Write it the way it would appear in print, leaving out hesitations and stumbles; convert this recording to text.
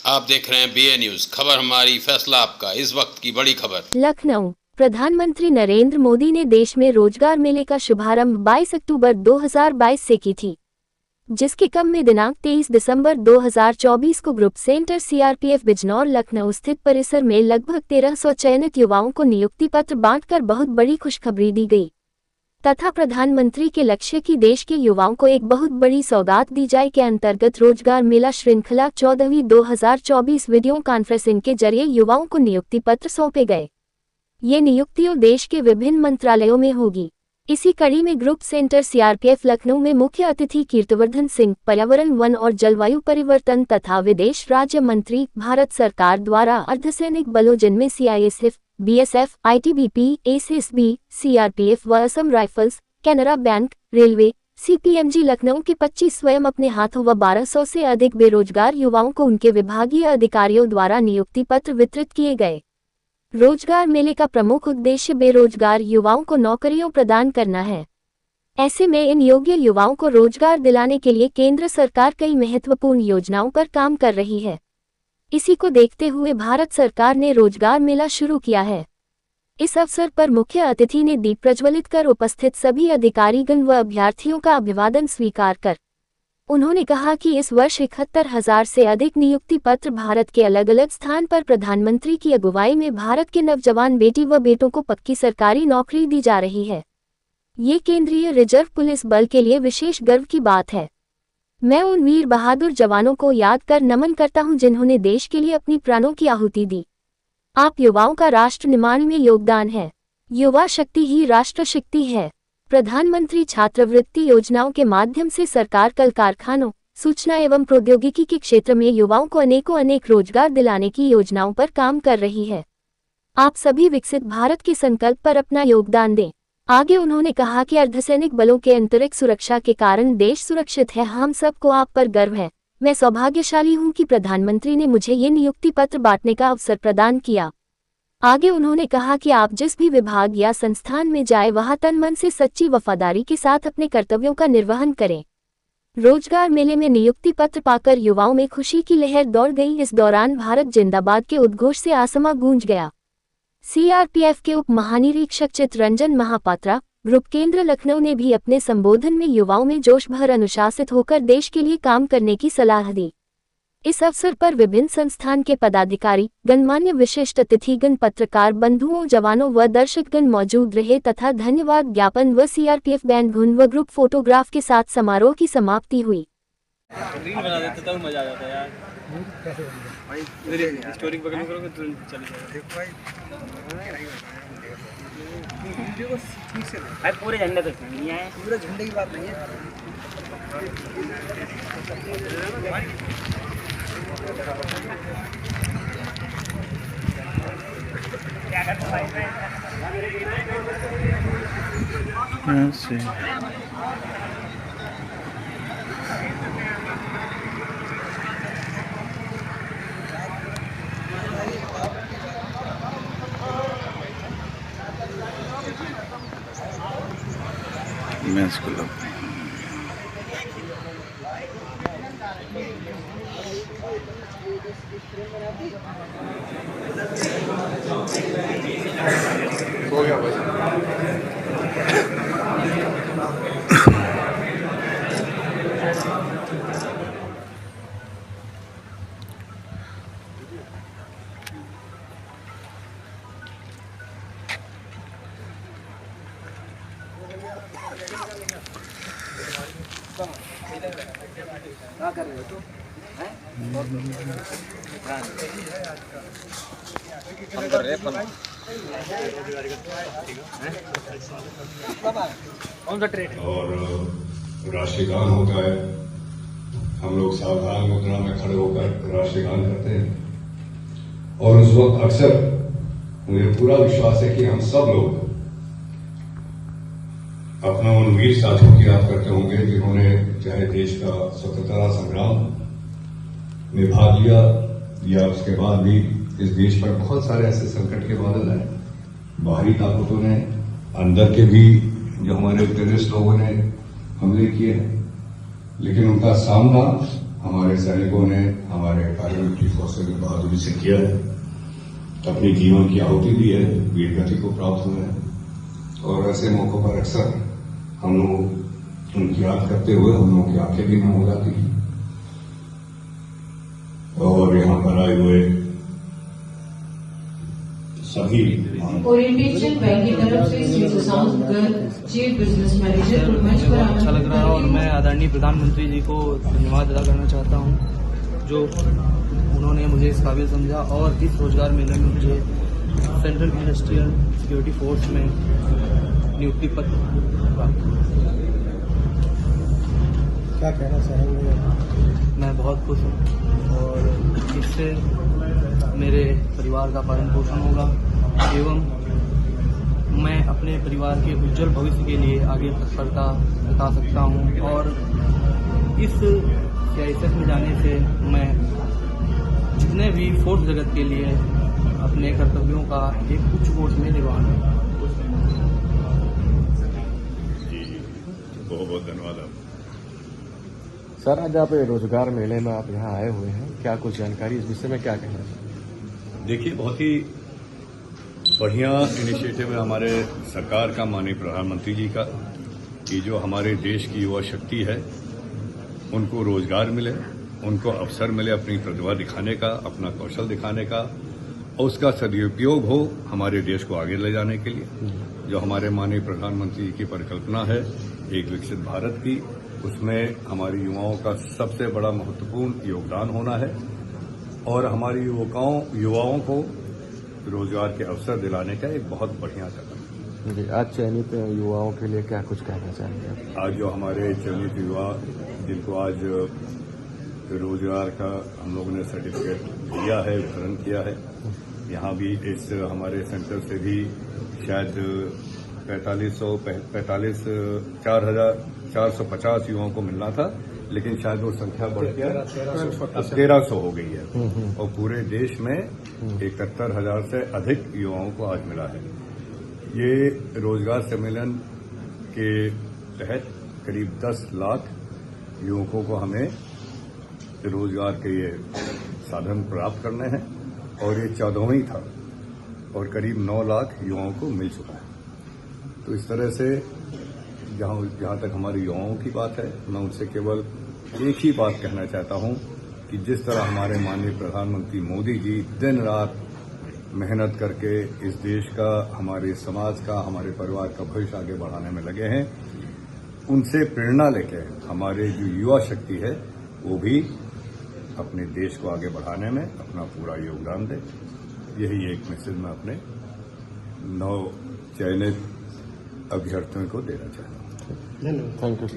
आप देख रहे हैं BA न्यूज, खबर हमारी फैसला आपका। इस वक्त की बड़ी खबर। लखनऊ। प्रधानमंत्री नरेंद्र मोदी ने देश में रोजगार मेले का शुभारंभ 22 अक्टूबर 2022 से की थी, जिसके क्रम में दिनांक 23 दिसंबर 2024 को group centre CRPF Bijnor Lucknow स्थित परिसर में लगभग 1300 चयनित युवाओं को नियुक्ति पत्र बांटकर बहुत बड़ी खुशखबरी दी गई तथा प्रधानमंत्री के लक्ष्य की देश के युवाओं को एक बहुत बड़ी सौगात दी जाए के अंतर्गत रोजगार मेला श्रृंखला 14वीं 2024 वीडियो कॉन्फ्रेंसिंग के जरिए युवाओं को नियुक्ति पत्र सौंपे गए। ये नियुक्तियां देश के विभिन्न मंत्रालयों में होगी। इसी कड़ी में ग्रुप सेंटर CRPF लखनऊ में मुख्य अतिथि कीर्तिवर्धन सिंह, पर्यावरण, वन और जलवायु परिवर्तन तथा विदेश राज्य मंत्री, भारत सरकार द्वारा अर्धसैनिक बलों जिनमें CISF, BSF, ITBP, SSB, CRPF व Assam rifles, Canara bank, railway, CPMG Lucknow के 25 स्वयं अपने हाथों व 1200 से अधिक बेरोजगार युवाओं को उनके विभागीय अधिकारियों द्वारा नियुक्ति पत्र वितरित किए गए। रोजगार मेले का प्रमुख उद्देश्य बेरोजगार युवाओं को नौकरियां प्रदान करना है। ऐसे में इन योग्य युवाओं को रोजगार दिलाने के लिए केंद्र सरकार कई महत्वपूर्ण योजनाओं पर काम कर रही है। इसी को देखते हुए भारत सरकार ने रोजगार मेला शुरू किया है। इस अवसर पर मुख्य अतिथि ने दीप प्रज्वलित कर उपस्थित सभी अधिकारीगण व अभ्यर्थियों का अभिवादन स्वीकार कर उन्होंने कहा कि इस वर्ष 71,000 से अधिक नियुक्ति पत्र भारत के अलग अलग स्थान पर प्रधानमंत्री की अगुवाई में भारत के नवजवान बेटी व बेटों को पक्की सरकारी नौकरी दी जा रही है। ये केंद्रीय रिजर्व पुलिस बल के लिए विशेष गर्व की बात है। मैं उन वीर बहादुर जवानों को याद कर नमन करता हूं जिन्होंने देश के लिए अपनी प्राणों की आहुति दी। आप युवाओं का राष्ट्र निर्माण में योगदान है। युवा शक्ति ही राष्ट्र शक्ति है। प्रधानमंत्री छात्रवृत्ति योजनाओं के माध्यम से सरकार कल कारखानों, सूचना एवं प्रौद्योगिकी के क्षेत्र में युवाओं को अनेक रोजगार दिलाने की योजनाओं पर काम कर रही है। आप सभी विकसित भारत के संकल्प पर अपना योगदान दें। आगे उन्होंने कहा कि अर्धसैनिक बलों के आंतरिक सुरक्षा के कारण देश सुरक्षित है। हम सबको आप पर गर्व है। मैं सौभाग्यशाली हूं कि प्रधानमंत्री ने मुझे ये नियुक्ति पत्र बांटने का अवसर प्रदान किया। आगे उन्होंने कहा कि आप जिस भी विभाग या संस्थान में जाए वहां तन मन से सच्ची वफादारी के साथ अपने कर्तव्यों का निर्वहन करें। रोजगार मेले में नियुक्ति पत्र पाकर युवाओं में खुशी की लहर दौड़ गई। इस दौरान भारत जिंदाबाद के उद्घोष से आसमां गूंज गया। CRPF के उप महानिरीक्षक चित्तरंजन महापात्रा, ग्रुप केंद्र लखनऊ ने भी अपने संबोधन में युवाओं में जोश भर अनुशासित होकर देश के लिए काम करने की सलाह दी। इस अवसर पर विभिन्न संस्थान के पदाधिकारी, गणमान्य विशिष्ट अतिथिगण, पत्रकार बंधुओं, जवानों व दर्शकगण मौजूद रहे तथा धन्यवाद ज्ञापन व CRPF बैंड धुन व ग्रुप फोटोग्राफ के साथ समारोह की समाप्ति हुई। रील बना देते तब मजा आ जाता है यार। भाई स्टोरी पकड़ करोगे तो चल जाएगा। भाई पूरे झंडे तक नहीं आए। पूरे झंडे की बात नहीं है। मैं इसको हो गया क्या कर रहे हो तू? हम कर रहे हैं कौन सा ट्रेड और राष्ट्रीय गान होता है। हम लोग सावधान मुद्रा में खड़े होकर राष्ट्रीय गान करते हैं और उस वक्त अक्सर मुझे पूरा विश्वास है कि हम सब लोग अपना उन वीर साथियों की याद करते होंगे जिन्होंने चाहे देश का स्वतंत्रता संग्राम में भाग लिया या उसके बाद भी इस देश पर बहुत सारे ऐसे संकट के बादल आए। बाहरी ताकतों ने, अंदर के भी जो हमारे टेररिस्ट लोगों ने हमले किए हैं, लेकिन उनका सामना हमारे सैनिकों ने, हमारे पैरामिलिट्री फोर्सेज ने बहादुरी से किया है, अपनी जीवन की आहुति दी है, वीर गति को प्राप्त हुए हैं। और ऐसे मौकों पर अक्सर हम लोग उनकी याद करते हुए हम लोगों की आंखें भी नम हो जाती हैं। और यहाँ पर आए हुए सभी ओरिएंटेशन बैंक की तरफ से Shri Sushant Garg chief business manager को मंच पर अच्छा लग रहा है और मैं आदरणीय प्रधानमंत्री जी को धन्यवाद अदा करना चाहता हूं, जो उन्होंने मुझे इस काबिल समझा और इस रोजगार मेले में मुझे सेंट्रल इंडस्ट्रियल सिक्योरिटी फोर्स में नियुक्ति पत्र प्राप्त हुआ। क्या कहना चाहेंगे? मैं बहुत खुश हूँ और इससे मेरे परिवार का पालन पोषण होगा एवं मैं अपने परिवार के उज्जवल भविष्य के लिए आगे तत्परता बता सकता हूँ। और इस सियासत में जाने से मैं जितने भी फोर्स जगत के लिए अपने कर्तव्यों का एक उच्च कोर्स में निर्वहन है। बहुत बहुत धन्यवाद। सर, आज आप रोजगार मेले में आप यहाँ आए हुए हैं, क्या कुछ जानकारी इस विषय में क्या कहना चाहिए? देखिए, बहुत ही बढ़िया इनिशिएटिव है हमारे सरकार का, माननीय प्रधानमंत्री जी का, कि जो हमारे देश की युवा शक्ति है उनको रोजगार मिले, उनको अवसर मिले अपनी प्रतिभा दिखाने का, अपना कौशल दिखाने का, और उसका सदुपयोग हो हमारे देश को आगे ले जाने के लिए। जो हमारे माननीय प्रधानमंत्री जी की परिकल्पना है एक विकसित भारत की, उसमें हमारी युवाओं का सबसे बड़ा महत्वपूर्ण योगदान होना है और हमारी युवाओं को रोजगार के अवसर दिलाने का एक बहुत बढ़िया कदम जी। आज चयनित युवाओं के लिए क्या कुछ कहना चाहेंगे? आज जो हमारे चयनित युवा जिनको आज रोजगार का हम लोगों ने सर्टिफिकेट दिया है, वितरण किया है, यहाँ भी इस हमारे सेंटर से भी शायद 4,450 युवाओं को मिलना था, लेकिन शायद वो संख्या बढ़ के 1300 हो गई है और पूरे देश में 71,000 से अधिक युवाओं को आज मिला है। ये रोजगार सम्मेलन के तहत करीब 10 लाख युवकों को हमें रोजगार के ये साधन प्राप्त करने हैं और ये 14वां था और करीब 9 लाख युवाओं को मिल चुका है। तो इस तरह से जहां तक हमारे युवाओं की बात है, मैं उनसे केवल एक ही बात कहना चाहता हूं कि जिस तरह हमारे माननीय प्रधानमंत्री मोदी जी दिन रात मेहनत करके इस देश का, हमारे समाज का, हमारे परिवार का भविष्य आगे बढ़ाने में लगे हैं, उनसे प्रेरणा लेके हमारे जो युवा शक्ति है वो भी अपने देश को आगे बढ़ाने में अपना पूरा योगदान दे। यही एक मैसेज मैं अपने नव चयनित अभ्यर्थियों को देना चाहता हूँ। Thank you.